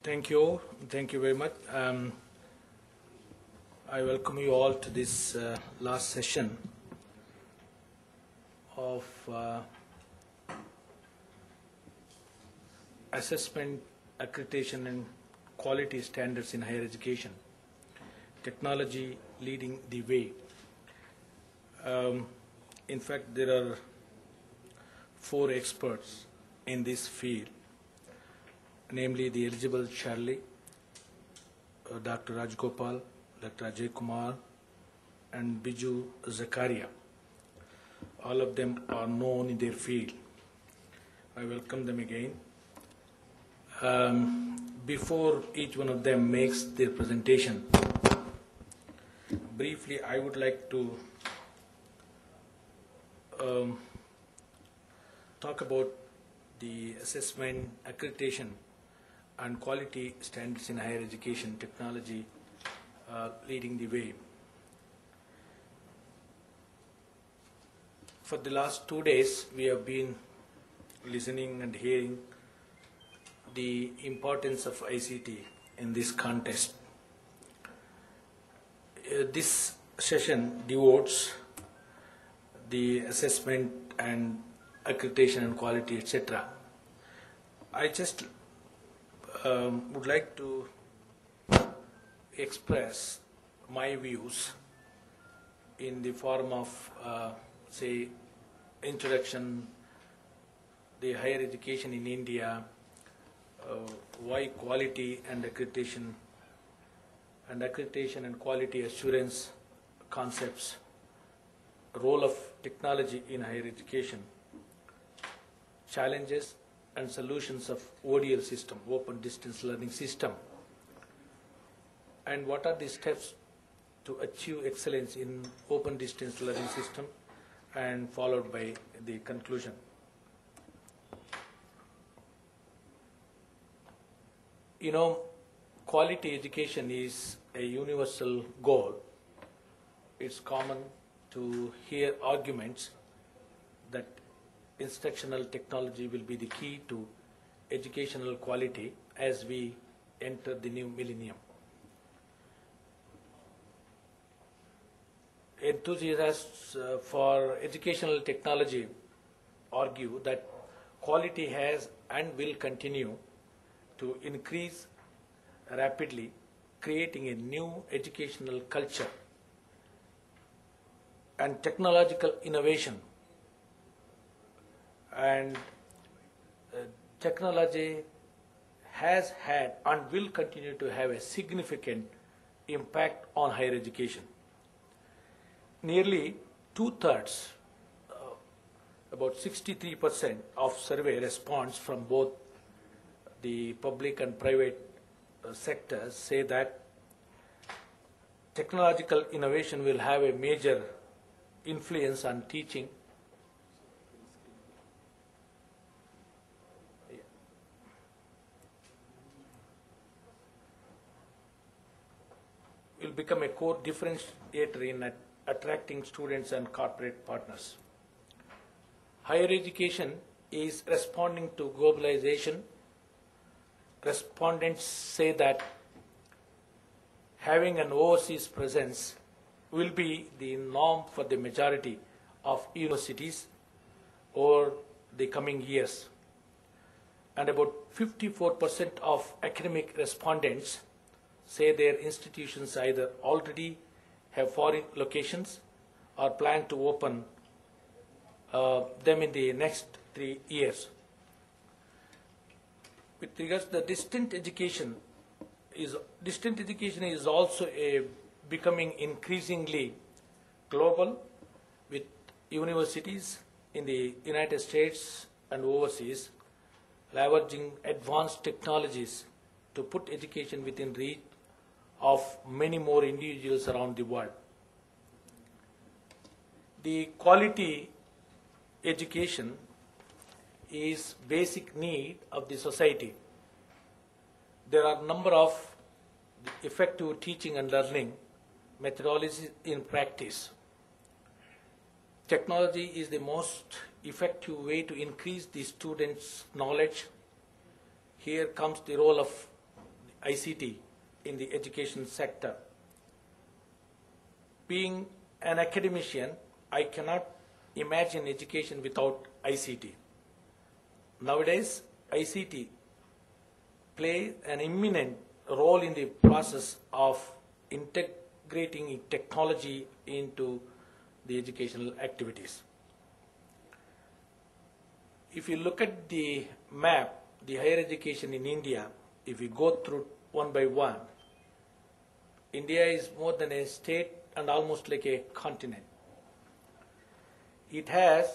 Thank you very much. I welcome you all to this last session of assessment, accreditation and quality standards in higher education, technology leading the way. In fact, there are 4 experts in this field, namely the eligible Charlie, Dr. Rajgopal, Dr. Ajay Kumar, and Biju Zakaria. All of them are known in their field. I welcome them again. Before each one of them makes their presentation, briefly I would like to talk about the assessment, accreditation and quality standards in higher education, technology leading the way. For the last 2 days, we have been listening and hearing the importance of ICT in this contest. This session devotes the assessment and accreditation and quality, etc. I just would like to express my views in the form of, say, introduction, the higher education in India, why quality and accreditation and quality assurance concepts, role of technology in higher education, challenges and solutions of ODL system, open distance learning system, and what are the steps to achieve excellence in open distance learning system, and followed by the conclusion. You know, quality education is a universal goal. It's common to hear arguments that instructional technology will be the key to educational quality as we enter the new millennium. Enthusiasts for educational technology argue that quality has and will continue to increase rapidly, creating a new educational culture and technological innovation. And technology has had and will continue to have a significant impact on higher education. Nearly 2/3, about 63% of survey response from both the public and private sectors say that technological innovation will have a major influence on teaching, will become a core differentiator in attracting students and corporate partners. Higher education is responding to globalization. Respondents say that having an overseas presence will be the norm for the majority of universities over the coming years. And about 54% of academic respondents say their institutions either already have foreign locations or plan to open them in the next 3 years. With regards to the distant education is also becoming increasingly global, with universities in the United States and overseas leveraging advanced technologies to put education within reach of many more individuals around the world. The quality education is basic need of the society. There are a number of effective teaching and learning methodologies in practice. Technology is the most effective way to increase the students' knowledge. Here comes the role of ICT in the education sector. Being an academician, I cannot imagine education without ICT. Nowadays, ICT plays an imminent role in the process of integrating technology into the educational activities. If you look at the map, the higher education in India, if we go through one by one, India is more than a state and almost like a continent. It has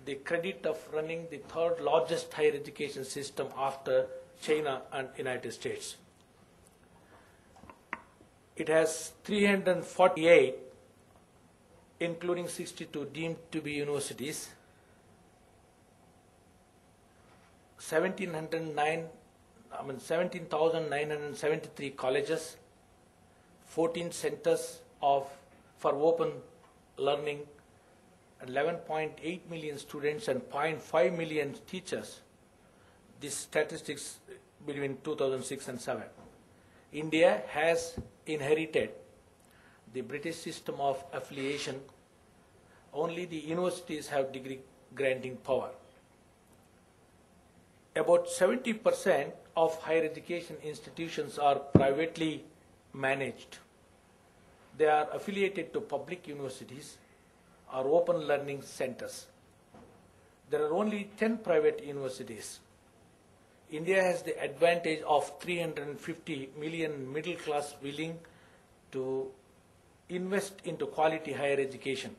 the credit of running the third largest higher education system after China and United States. It has 348, including 62 deemed to be universities, 17,973 colleges, 14 centers for open learning, 11.8 million students and 0.5 million teachers. These statistics between 2006 and 7. India has inherited the British system of affiliation. Only the universities have degree granting power. About 70% of higher education institutions are privately managed. They are affiliated to public universities or open learning centers. There are only 10 private universities. India has the advantage of 350 million middle class willing to invest into quality higher education.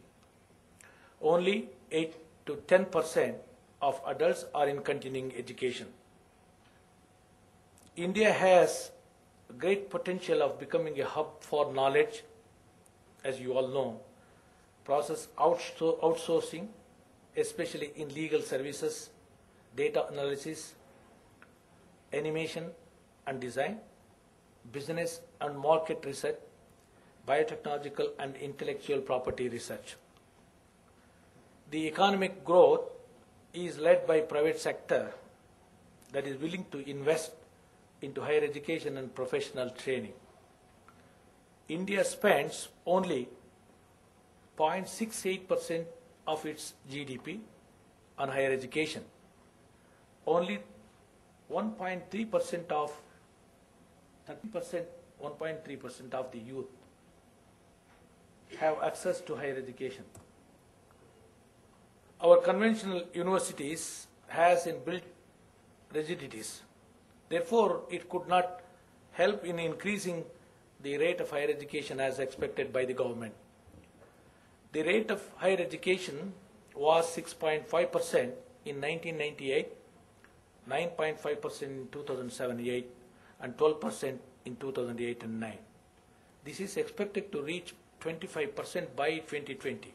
Only 8 to 10% of adults are in continuing education. India has great potential of becoming a hub for knowledge, as you all know. Process outsourcing, especially in legal services, data analysis, animation and design, business and market research, biotechnological and intellectual property research. The economic growth is led by private sector that is willing to invest into higher education and professional training. India spends only 0.68% of its GDP on higher education. Only 1.3% of 1.3% of the youth have access to higher education. Our conventional universities has inbuilt rigidities. Therefore, it could not help in increasing the rate of higher education as expected by the government. The rate of higher education was 6.5% in 1998, 9.5% in 2007-8, and 12% in 2008 and 9. This is expected to reach 25% by 2020.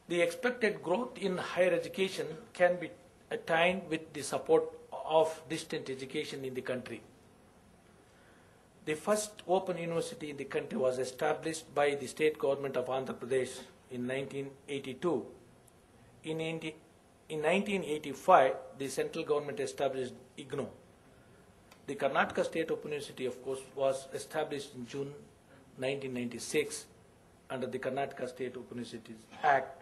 The expected growth in higher education can be attained with the support of distant education in the country. The first open university in the country was established by the state government of Andhra Pradesh in 1982. In 1985, the central government established IGNOU. The Karnataka State Open University, of course, was established in June 1996 under the Karnataka State Open Universities Act.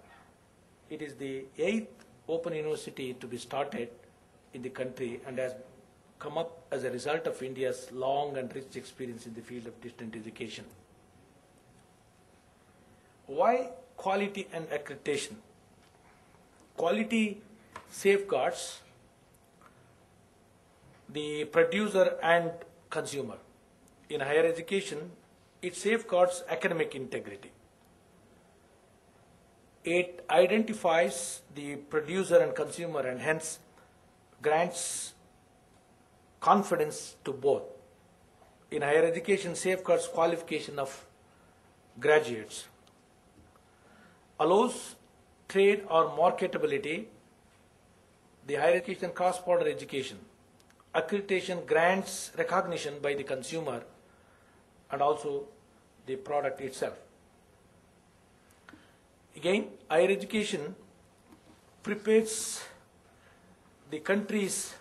It is the 8th open university to be started in the country and has come up as a result of India's long and rich experience in the field of distant education. Why quality and accreditation? Quality safeguards the producer and consumer. In higher education, it safeguards academic integrity. It identifies the producer and consumer and hence grants confidence to both. In higher education, safeguards qualification of graduates, allows trade or marketability, the higher education cross-border education. Accreditation grants recognition by the consumer and also the product itself. Again, higher education prepares the country's